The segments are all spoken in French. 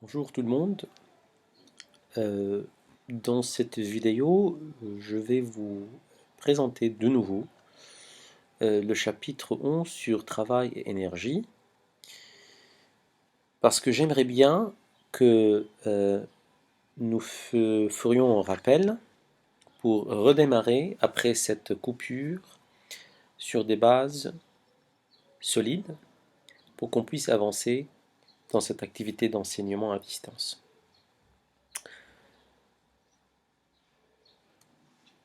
Bonjour tout le monde. Euh, dans cette vidéo, je vais vous présenter de nouveau le chapitre 11 sur travail et énergie, parce que j'aimerais bien que nous ferions un rappel pour redémarrer après cette coupure sur des bases solides pour qu'on puisse avancer dans cette activité d'enseignement à distance.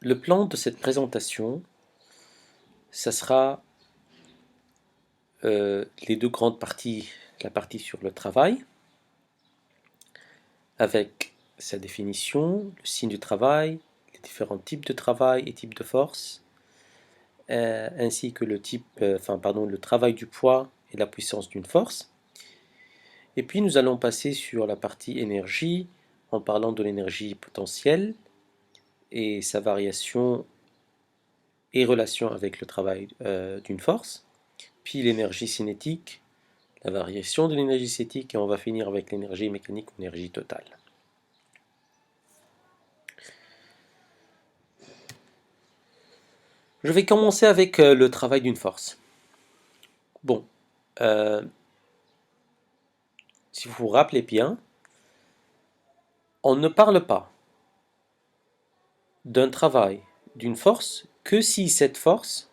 Le plan de cette présentation, ça sera les deux grandes parties, la partie sur le travail, avec sa définition, le signe du travail, les différents types de travail et types de force, ainsi que le travail du poids et la puissance d'une force. Et puis nous allons passer sur la partie énergie, en parlant de l'énergie potentielle et sa variation et relation avec le travail d'une force, puis l'énergie cinétique, la variation de l'énergie cinétique, et on va finir avec l'énergie mécanique ou énergie totale. Je vais commencer avec le travail d'une force. Bon, euh, si vous vous rappelez bien, on ne parle pas d'un travail d'une force que si cette force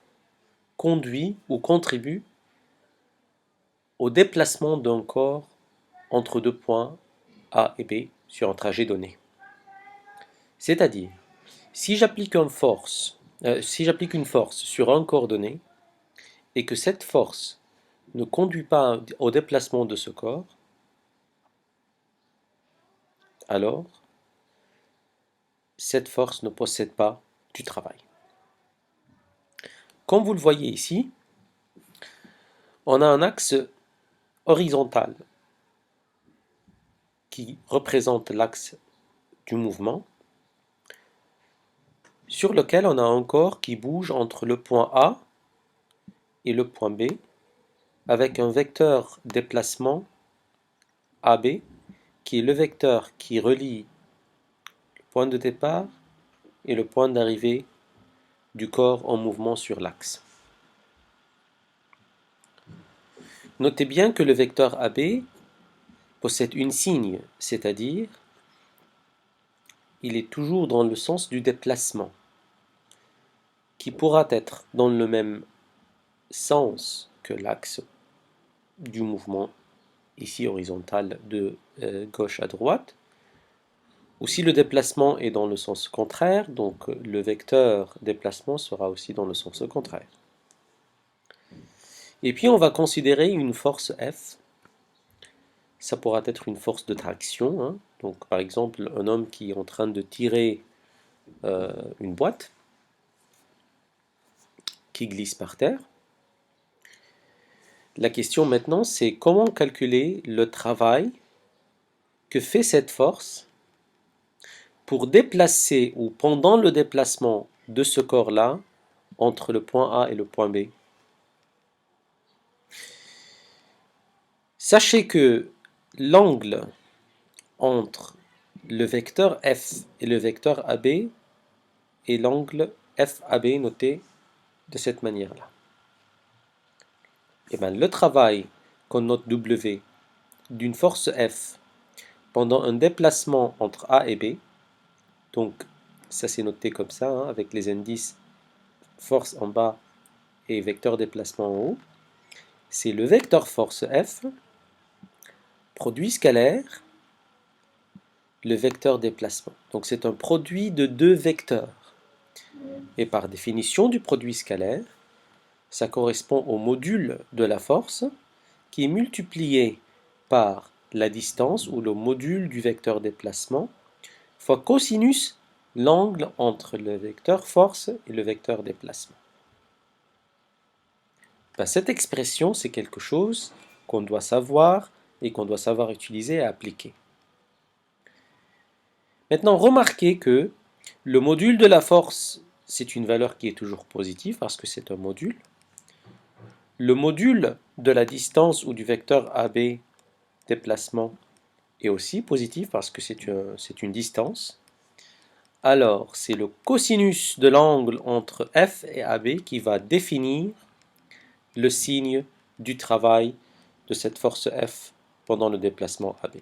conduit ou contribue au déplacement d'un corps entre deux points A et B sur un trajet donné. C'est-à-dire, si j'applique une force sur un corps donné et que cette force ne conduit pas au déplacement de ce corps, alors cette force ne possède pas du travail. Comme vous le voyez ici, on a un axe horizontal qui représente l'axe du mouvement, sur lequel on a un corps qui bouge entre le point A et le point B, avec un vecteur déplacement AB, qui est le vecteur qui relie le point de départ et le point d'arrivée du corps en mouvement sur l'axe. Notez bien que le vecteur AB possède une signe, c'est-à-dire il est toujours dans le sens du déplacement, qui pourra être dans le même sens que l'axe du mouvement, ici horizontal de gauche à droite, ou si le déplacement est dans le sens contraire, donc le vecteur déplacement sera aussi dans le sens contraire. Et puis on va considérer une force F. Ça pourra être une force de traction, hein. Donc par exemple un homme qui est en train de tirer une boîte qui glisse par terre. La question maintenant, c'est comment calculer le travail que fait cette force pour déplacer ou pendant le déplacement de ce corps-là entre le point A et le point B. Sachez que l'angle entre le vecteur F et le vecteur AB est l'angle FAB noté de cette manière-là. Et bien, le travail qu'on note W d'une force F pendant un déplacement entre A et B, donc ça c'est noté comme ça, hein, avec les indices force en bas et vecteur déplacement en haut, c'est le vecteur force F, produit scalaire, le vecteur déplacement. Donc c'est un produit de deux vecteurs. Et par définition du produit scalaire, ça correspond au module de la force qui est multiplié par la distance ou le module du vecteur déplacement fois cosinus l'angle entre le vecteur force et le vecteur déplacement. Ben, cette expression, c'est quelque chose qu'on doit savoir et qu'on doit savoir utiliser et appliquer. Maintenant, remarquez que le module de la force, c'est une valeur qui est toujours positive parce que c'est un module. Le module de la distance ou du vecteur AB déplacement est aussi positif parce que c'est une distance. Alors, c'est le cosinus de l'angle entre F et AB qui va définir le signe du travail de cette force F pendant le déplacement AB.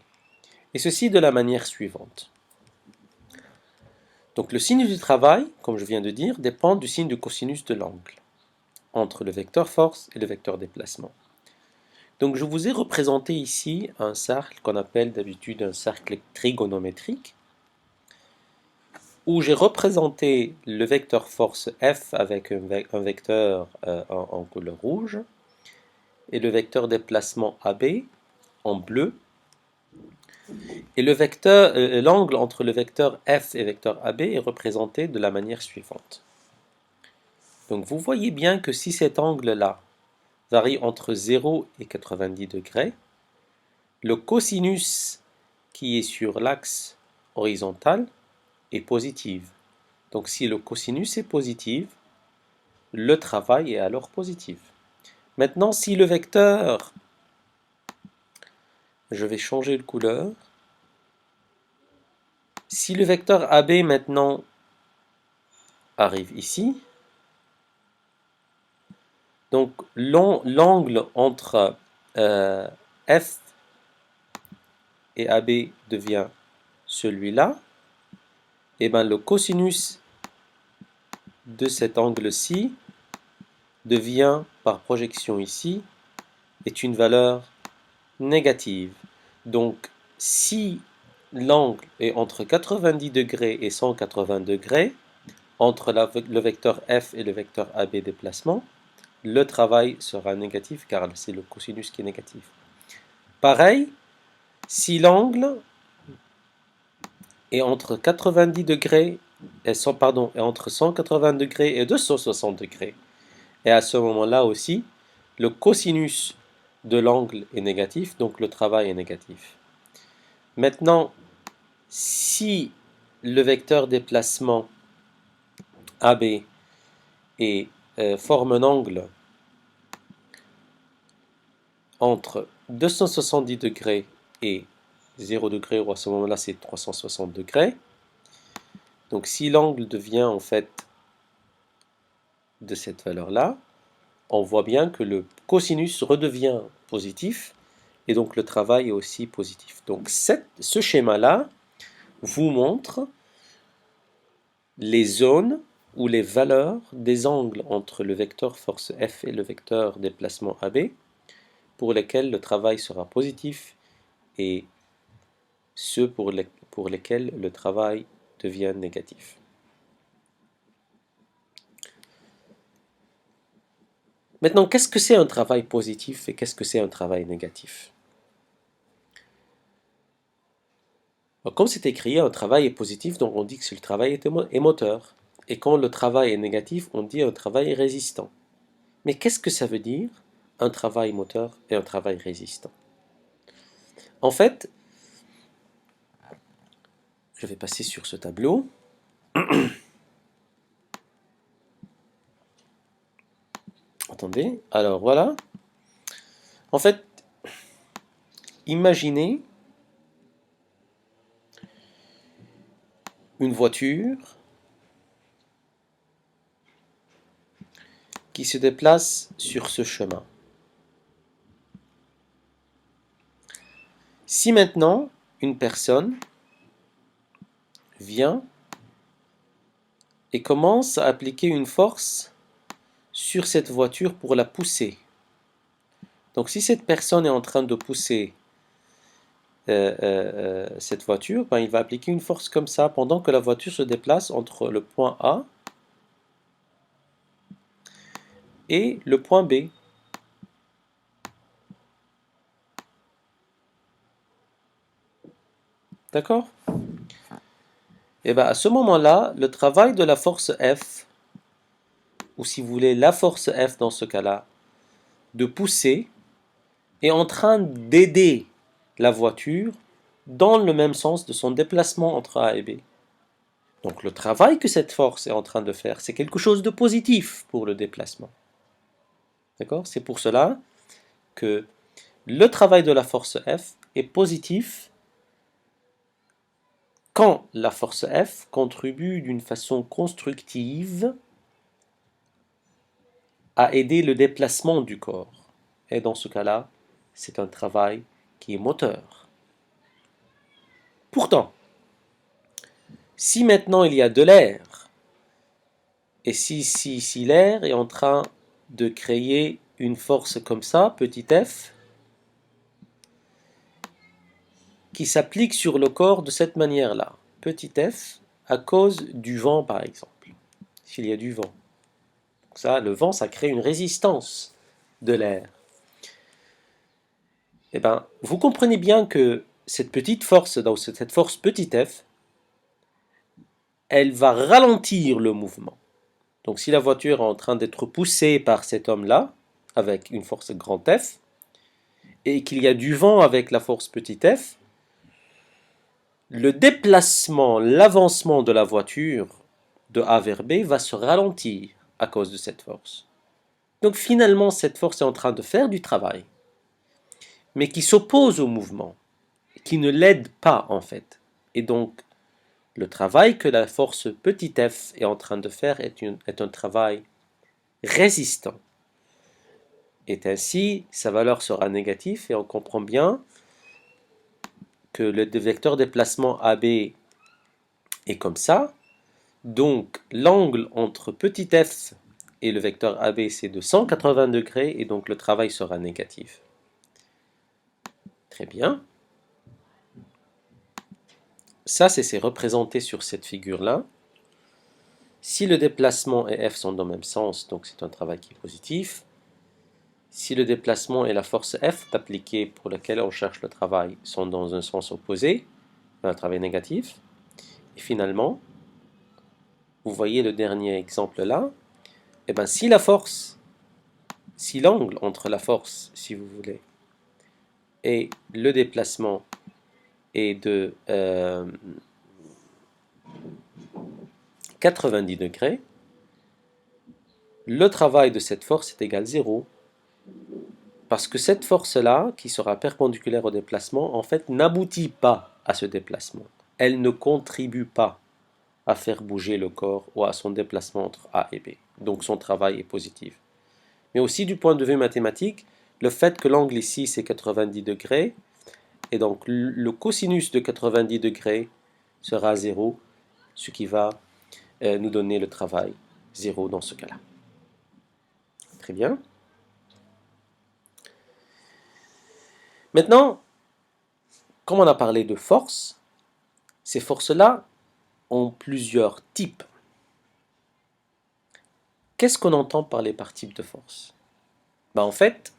Et ceci de la manière suivante. Donc le signe du travail, comme je viens de dire, dépend du signe du cosinus de l'angle entre le vecteur force et le vecteur déplacement. Donc je vous ai représenté ici un cercle qu'on appelle d'habitude un cercle trigonométrique, où j'ai représenté le vecteur force F avec un vecteur en couleur rouge, et le vecteur déplacement AB en bleu, et l'angle entre le vecteur F et le vecteur AB est représenté de la manière suivante. Donc vous voyez bien que si cet angle-là varie entre 0 et 90 degrés, le cosinus qui est sur l'axe horizontal est positif. Donc si le cosinus est positif, le travail est alors positif. Maintenant, si le vecteur, je vais changer de couleur, si le vecteur AB maintenant arrive ici, donc l'angle entre F et AB devient celui-là, et bien le cosinus de cet angle-ci devient, par projection ici, est une valeur négative. Donc, si l'angle est entre 90 degrés et 180 degrés, entre le vecteur F et le vecteur AB déplacement, le travail sera négatif car c'est le cosinus qui est négatif. Pareil, si l'angle est entre 90 degrés et entre 180 degrés et 260 degrés, et à ce moment-là aussi, le cosinus de l'angle est négatif, donc le travail est négatif. Maintenant, si le vecteur déplacement AB forme un angle entre 270 degrés et 0 degré, ou à ce moment-là c'est 360 degrés, donc si l'angle devient en fait de cette valeur-là, on voit bien que le cosinus redevient positif, et donc le travail est aussi positif. Donc ce schéma-là vous montre les zones ou les valeurs des angles entre le vecteur force F et le vecteur déplacement AB, pour lesquels le travail sera positif, et ceux pour lesquels le travail devient négatif. Maintenant, qu'est-ce que c'est un travail positif et qu'est-ce que c'est un travail négatif? Alors, comme c'est écrit, un travail est positif, donc on dit que le travail est moteur. Et quand le travail est négatif, on dit un travail est résistant. Mais qu'est-ce que ça veut dire, un travail moteur et un travail résistant? En fait, je vais passer sur ce tableau. Attendez, alors voilà. En fait, imaginez une voiture qui se déplace sur ce chemin. Si maintenant une personne vient et commence à appliquer une force sur cette voiture pour la pousser. Donc si cette personne est en train de pousser cette voiture, ben, il va appliquer une force comme ça pendant que la voiture se déplace entre le point A et le point B. D'accord? Et bien à ce moment-là, le travail de la force F, ou si vous voulez la force F dans ce cas-là, de pousser, est en train d'aider la voiture dans le même sens de son déplacement entre A et B. Donc le travail que cette force est en train de faire, c'est quelque chose de positif pour le déplacement. D'accord? C'est pour cela que le travail de la force F est positif quand la force F contribue d'une façon constructive à aider le déplacement du corps. Et dans ce cas-là, c'est un travail qui est moteur. Pourtant, si maintenant il y a de l'air, et si l'air est en train de créer une force comme ça, petit f, qui s'applique sur le corps de cette manière-là, petit f, à cause du vent par exemple, s'il y a du vent. Donc ça, le vent, ça crée une résistance de l'air. Eh bien, vous comprenez bien que cette petite force, donc cette force petit f, elle va ralentir le mouvement. Donc si la voiture est en train d'être poussée par cet homme-là, avec une force grand F, et qu'il y a du vent avec la force petit f, le déplacement, l'avancement de la voiture de A vers B va se ralentir à cause de cette force. Donc finalement, cette force est en train de faire du travail, mais qui s'oppose au mouvement, qui ne l'aide pas en fait. Et donc, le travail que la force petit f est en train de faire est un travail résistant. Et ainsi, sa valeur sera négative et on comprend bien que le vecteur déplacement AB est comme ça. Donc, l'angle entre petit f et le vecteur AB, c'est de 180 degrés et donc le travail sera négatif. Très bien. Ça, c'est représenté sur cette figure-là. Si le déplacement et f sont dans le même sens, donc c'est un travail qui est positif. Si le déplacement et la force F appliquée pour laquelle on cherche le travail sont dans un sens opposé, un travail négatif. Et finalement, vous voyez le dernier exemple là, et bien si la force, si l'angle entre la force, si vous voulez, et le déplacement est de 90 degrés, le travail de cette force est égal à 0. Parce que cette force-là, qui sera perpendiculaire au déplacement, en fait, n'aboutit pas à ce déplacement. Elle ne contribue pas à faire bouger le corps ou à son déplacement entre A et B. Donc son travail est positif. Mais aussi du point de vue mathématique, le fait que l'angle ici c'est 90 degrés, et donc le cosinus de 90 degrés sera 0, ce qui va nous donner le travail 0 dans ce cas-là. Très bien. Maintenant, comme on a parlé de force, ces forces-là ont plusieurs types. Qu'est-ce qu'on entend par les types de force? En fait,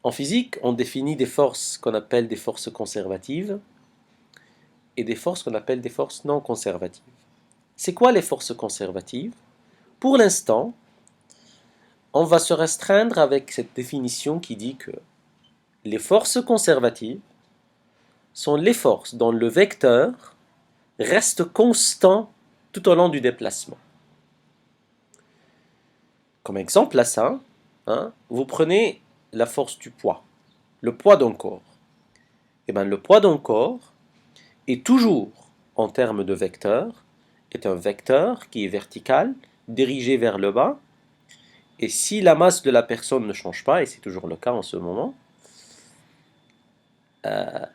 en physique, on définit des forces qu'on appelle des forces conservatives et des forces qu'on appelle des forces non conservatives. C'est quoi les forces conservatives? Pour l'instant, on va se restreindre avec cette définition qui dit que les forces conservatives sont les forces dont le vecteur reste constant tout au long du déplacement. Comme exemple à ça, vous prenez la force du poids, le poids d'un corps. Et bien le poids d'un corps est toujours, en termes de vecteur, est un vecteur qui est vertical, dirigé vers le bas. Et si la masse de la personne ne change pas, et c'est toujours le cas en ce moment,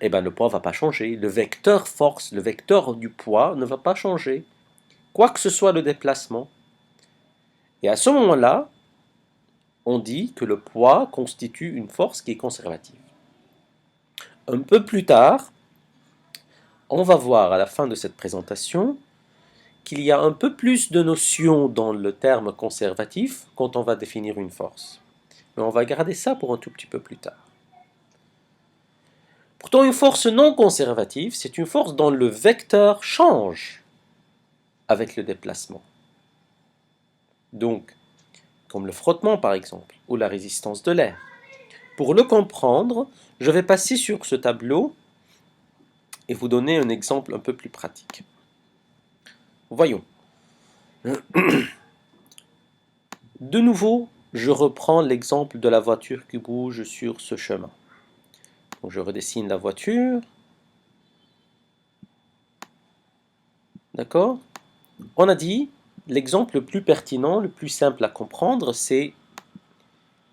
et ben le poids ne va pas changer. Le vecteur force, le vecteur du poids ne va pas changer, quoi que ce soit le déplacement. Et à ce moment-là, on dit que le poids constitue une force qui est conservative. Un peu plus tard, on va voir à la fin de cette présentation qu'il y a un peu plus de notions dans le terme conservatif quand on va définir une force. Mais on va garder ça pour un tout petit peu plus tard. Pourtant, une force non conservative, c'est une force dont le vecteur change avec le déplacement. Donc, comme le frottement par exemple, ou la résistance de l'air. Pour le comprendre, je vais passer sur ce tableau et vous donner un exemple un peu plus pratique. Voyons. De nouveau, je reprends l'exemple de la voiture qui bouge sur ce chemin. Donc, je redessine la voiture. D'accord? On a dit, l'exemple le plus pertinent, le plus simple à comprendre, c'est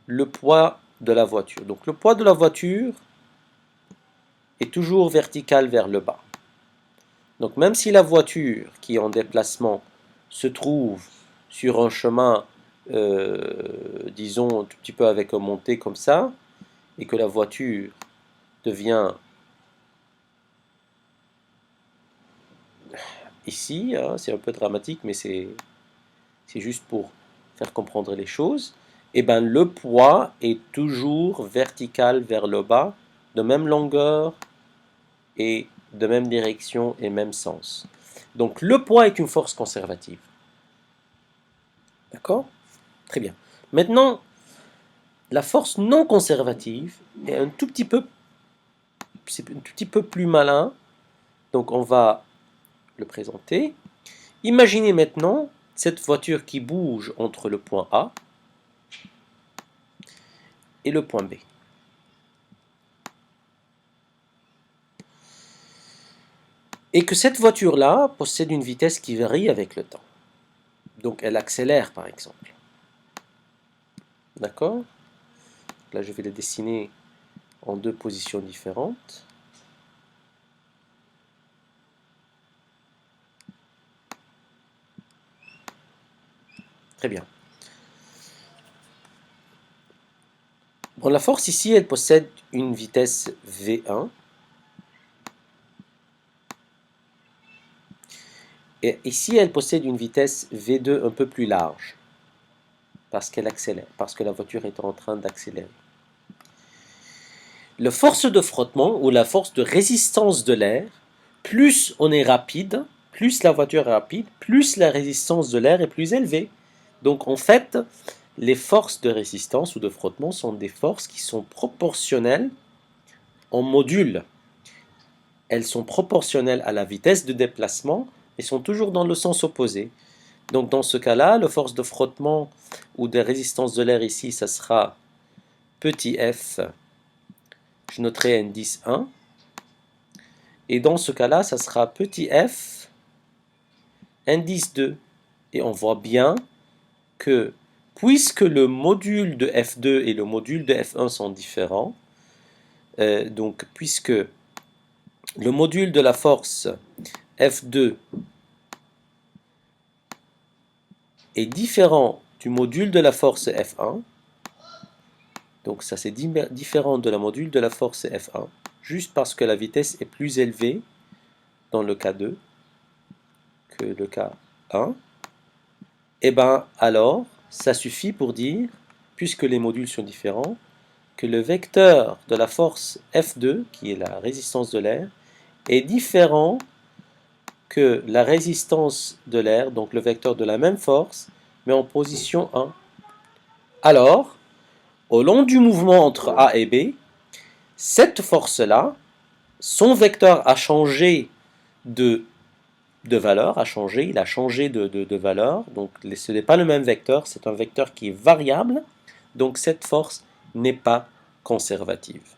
le poids de la voiture. Donc le poids de la voiture est toujours vertical vers le bas. Donc même si la voiture qui est en déplacement se trouve sur un chemin, disons un tout petit peu avec un monté comme ça, et que la voiture devient ici, hein, c'est un peu dramatique, mais c'est juste pour faire comprendre les choses, et ben le poids est toujours vertical vers le bas, de même longueur et de même direction et même sens. Donc le poids est une force conservative. D'accord? Très bien. Maintenant, la force non conservative est c'est un tout petit peu plus malin. Donc on va le présenter. Imaginez maintenant cette voiture qui bouge entre le point A et le point B. Et que cette voiture-là possède une vitesse qui varie avec le temps. Donc elle accélère par exemple. D'accord? Là je vais la dessiner en deux positions différentes. Très bien. Bon, la force ici, elle possède une vitesse V1. Et ici, elle possède une vitesse V2 un peu plus large. Parce qu'elle accélère, parce que la voiture est en train d'accélérer. La force de frottement ou la force de résistance de l'air, plus on est rapide, plus la voiture est rapide, plus la résistance de l'air est plus élevée. Donc en fait, les forces de résistance ou de frottement sont des forces qui sont proportionnelles en module. Elles sont proportionnelles à la vitesse de déplacement et sont toujours dans le sens opposé. Donc dans ce cas-là, la force de frottement ou de résistance de l'air ici, ça sera petit f, je noterai indice 1. Et dans ce cas-là, ça sera petit f, indice 2. Et on voit bien que puisque le module de F2 et le module de F1 sont différents, donc puisque le module de la force F2 est différent du module de la force F1, donc ça c'est différent de la module de la force F1, juste parce que la vitesse est plus élevée dans le cas 2 que le cas 1, et bien alors ça suffit pour dire, puisque les modules sont différents, que le vecteur de la force F2, qui est la résistance de l'air, est différent que la résistance de l'air, donc le vecteur de la même force, mais en position 1. Alors, au long du mouvement entre A et B, cette force-là, son vecteur a changé de valeur, il a changé de valeur, donc ce n'est pas le même vecteur, c'est un vecteur qui est variable, donc cette force n'est pas conservative.